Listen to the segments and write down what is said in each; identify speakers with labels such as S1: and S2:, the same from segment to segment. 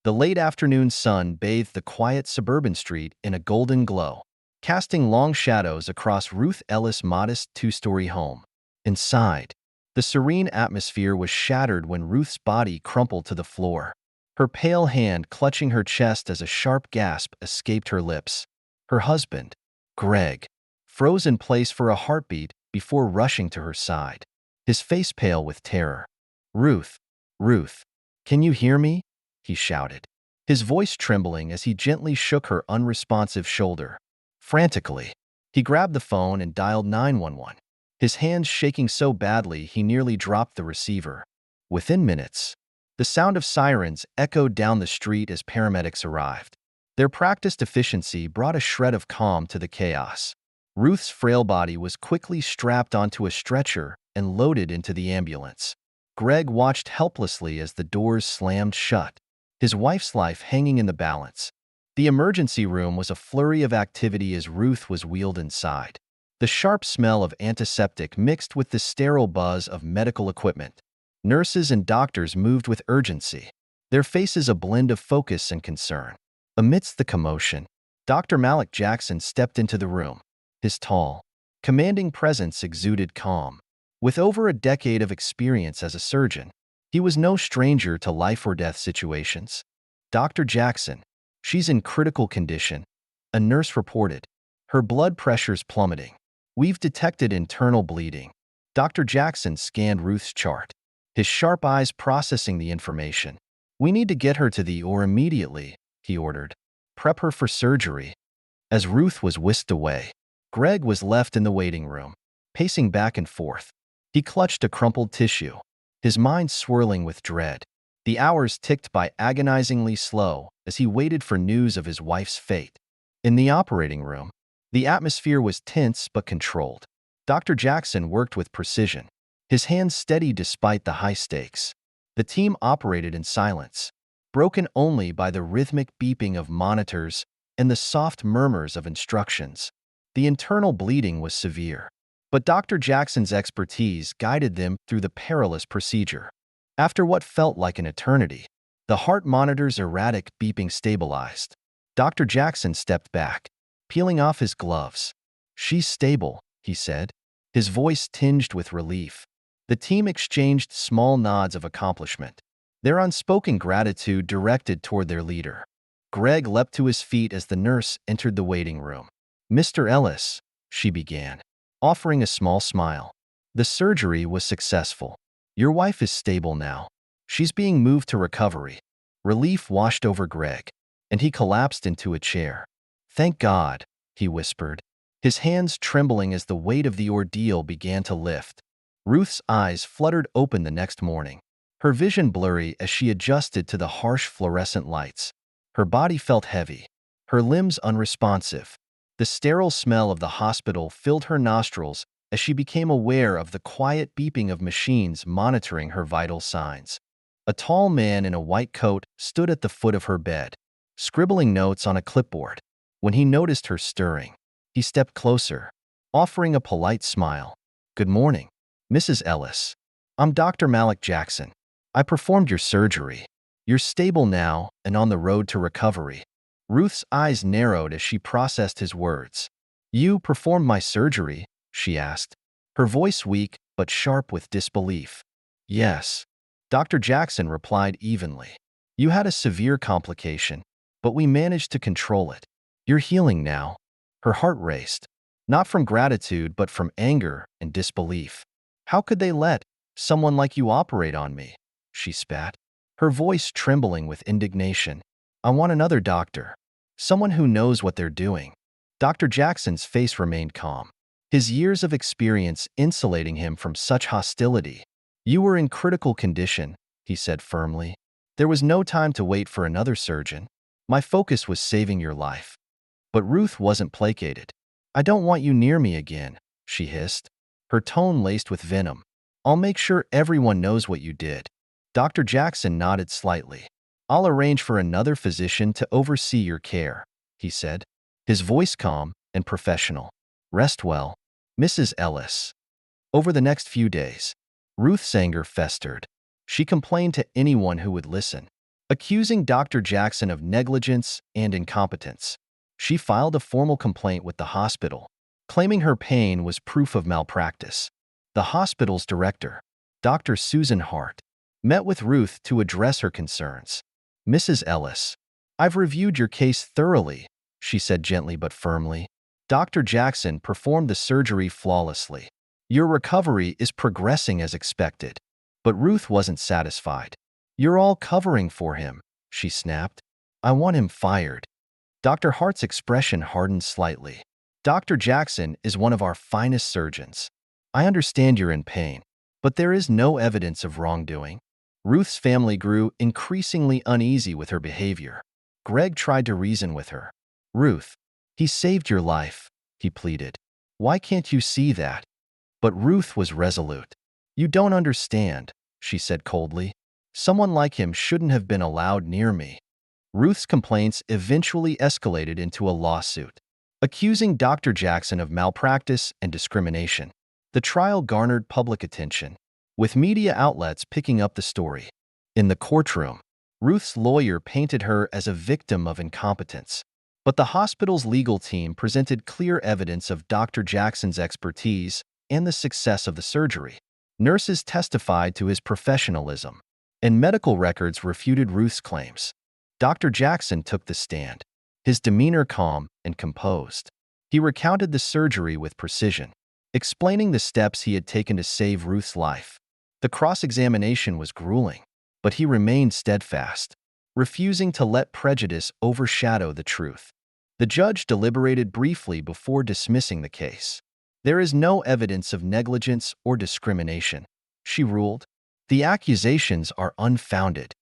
S1: The late afternoon sun bathed the quiet suburban street in a golden glow, casting long shadows across Ruth Ellis' modest two-story home. Inside, the serene atmosphere was shattered when Ruth's body crumpled to the floor, her pale hand clutching her chest as a sharp gasp escaped her lips. Her husband, Greg, froze in place for a heartbeat before rushing to her side, his face pale with terror. "Ruth, Ruth, can you hear me?" he shouted, his voice trembling as he gently shook her unresponsive shoulder. Frantically, he grabbed the phone and dialed 911, his hands shaking so badly he nearly dropped the receiver. Within minutes, the sound of sirens echoed down the street as paramedics arrived. Their practiced efficiency brought a shred of calm to the chaos. Ruth's frail body was quickly strapped onto a stretcher and loaded into the ambulance. Greg watched helplessly as the doors slammed shut, his wife's life hanging in the balance. The emergency room was a flurry of activity as Ruth was wheeled inside. The sharp smell of antiseptic mixed with the sterile buzz of medical equipment. Nurses and doctors moved with urgency, their faces a blend of focus and concern. Amidst the commotion, Dr. Malik Jackson stepped into the room. His tall, commanding presence exuded calm. With over a decade of experience as a surgeon, he was no stranger to life-or-death situations. "Dr. Jackson, she's in critical condition," a nurse reported, her blood pressures plummeting. "We've detected internal bleeding." Dr. Jackson scanned Ruth's chart, his sharp eyes processing the information. "We need to get her to the OR immediately," he ordered. "Prep her for surgery." As Ruth was whisked away, Greg was left in the waiting room, pacing back and forth. He clutched a crumpled tissue, his mind swirling with dread. The hours ticked by agonizingly slow as he waited for news of his wife's fate. In the operating room, the atmosphere was tense but controlled. Dr. Jackson worked with precision, his hands steady despite the high stakes. The team operated in silence, broken only by the rhythmic beeping of monitors and the soft murmurs of instructions. The internal bleeding was severe, but Dr. Jackson's expertise guided them through the perilous procedure. After what felt like an eternity, the heart monitor's erratic beeping stabilized. Dr. Jackson stepped back, peeling off his gloves. "She's stable," he said, his voice tinged with relief. The team exchanged small nods of accomplishment, their unspoken gratitude directed toward their leader. Greg leapt to his feet as the nurse entered the waiting room. "Mr. Ellis," she began, offering a small smile. "The surgery was successful. Your wife is stable now. She's being moved to recovery." Relief washed over Greg, and he collapsed into a chair. "Thank God," he whispered, his hands trembling as the weight of the ordeal began to lift. Ruth's eyes fluttered open the next morning, her vision blurry as she adjusted to the harsh fluorescent lights. Her body felt heavy, her limbs unresponsive. The sterile smell of the hospital filled her nostrils as she became aware of the quiet beeping of machines monitoring her vital signs. A tall man in a white coat stood at the foot of her bed, scribbling notes on a clipboard. When he noticed her stirring, he stepped closer, offering a polite smile. "Good morning, Mrs. Ellis. I'm Dr. Malik Jackson. I performed your surgery. You're stable now and on the road to recovery." Ruth's eyes narrowed as she processed his words. "You performed my surgery?" she asked, her voice weak but sharp with disbelief. "Yes," Dr. Jackson replied evenly. "You had a severe complication, but we managed to control it. You're healing now." Her heart raced, not from gratitude but from anger and disbelief. "How could they let someone like you operate on me?" she spat, her voice trembling with indignation. "I want another doctor, someone who knows what they're doing." Dr. Jackson's face remained calm, his years of experience insulating him from such hostility. "You were in critical condition," he said firmly. "There was no time to wait for another surgeon. My focus was saving your life." But Ruth wasn't placated. "I don't want you near me again," she hissed, her tone laced with venom. "I'll make sure everyone knows what you did." Dr. Jackson nodded slightly. "I'll arrange for another physician to oversee your care," he said, his voice calm and professional. "Rest well, Mrs. Ellis." Over the next few days, Ruth's anger festered. She complained to anyone who would listen. accusing Dr. Jackson of negligence and incompetence. She filed a formal complaint with the hospital, claiming her pain was proof of malpractice. The hospital's director, Dr. Susan Hart, met with Ruth to address her concerns. "Mrs. Ellis, I've reviewed your case thoroughly," she said gently but firmly. "Dr. Jackson performed the surgery flawlessly. Your recovery is progressing as expected." But Ruth wasn't satisfied. "You're all covering for him," she snapped. "I want him fired." Dr. Hart's expression hardened slightly. "Dr. Jackson is one of our finest surgeons. I understand you're in pain, but there is no evidence of wrongdoing." Ruth's family grew increasingly uneasy with her behavior. Greg tried to reason with her. "Ruth, he saved your life," he pleaded. "Why can't you see that?" But Ruth was resolute. "You don't understand," she said coldly. "Someone like him shouldn't have been allowed near me." Ruth's complaints eventually escalated into a lawsuit, accusing Dr. Jackson of malpractice and discrimination. The trial garnered public attention, with media outlets picking up the story. In the courtroom, Ruth's lawyer painted her as a victim of incompetence. But the hospital's legal team presented clear evidence of Dr. Jackson's expertise and the success of the surgery. Nurses testified to his professionalism, and medical records refuted Ruth's claims. Dr. Jackson took the stand, his demeanor calm and composed. He recounted the surgery with precision, explaining the steps he had taken to save Ruth's life. The cross-examination was grueling, but he remained steadfast, refusing to let prejudice overshadow the truth. The judge deliberated briefly before dismissing the case. "There is no evidence of negligence or discrimination," she ruled. "The accusations are unfounded."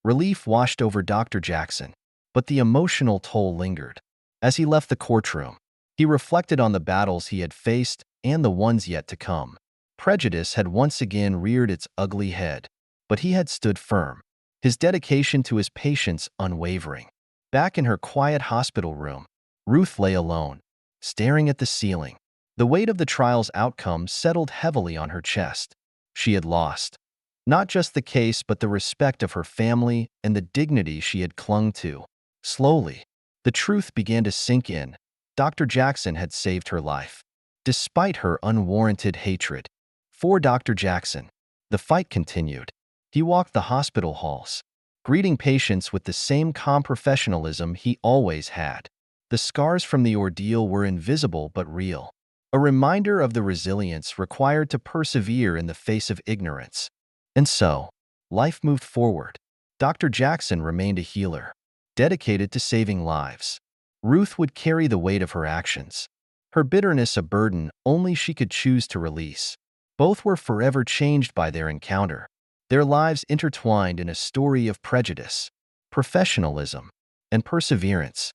S1: Relief washed over Dr. Jackson, but the emotional toll lingered. As he left the courtroom, he reflected on the battles he had faced and the ones yet to come. Prejudice had once again reared its ugly head, but he had stood firm, his dedication to his patients unwavering. Back in her quiet hospital room, Ruth lay alone, staring at the ceiling. The weight of the trial's outcome settled heavily on her chest. She had lost not just the case, but the respect of her family and the dignity she had clung to. Slowly, the truth began to sink in. Dr. Jackson had saved her life, despite her unwarranted hatred. For Dr. Jackson, the fight continued. He walked the hospital halls, greeting patients with the same calm professionalism he always had. The scars from the ordeal were invisible but real, a reminder of the resilience required to persevere in the face of ignorance. And so, life moved forward. Dr. Jackson remained a healer, dedicated to saving lives. Ruth would carry the weight of her actions, her bitterness a burden only she could choose to release. Both were forever changed by their encounter, their lives intertwined in a story of prejudice, professionalism, and perseverance.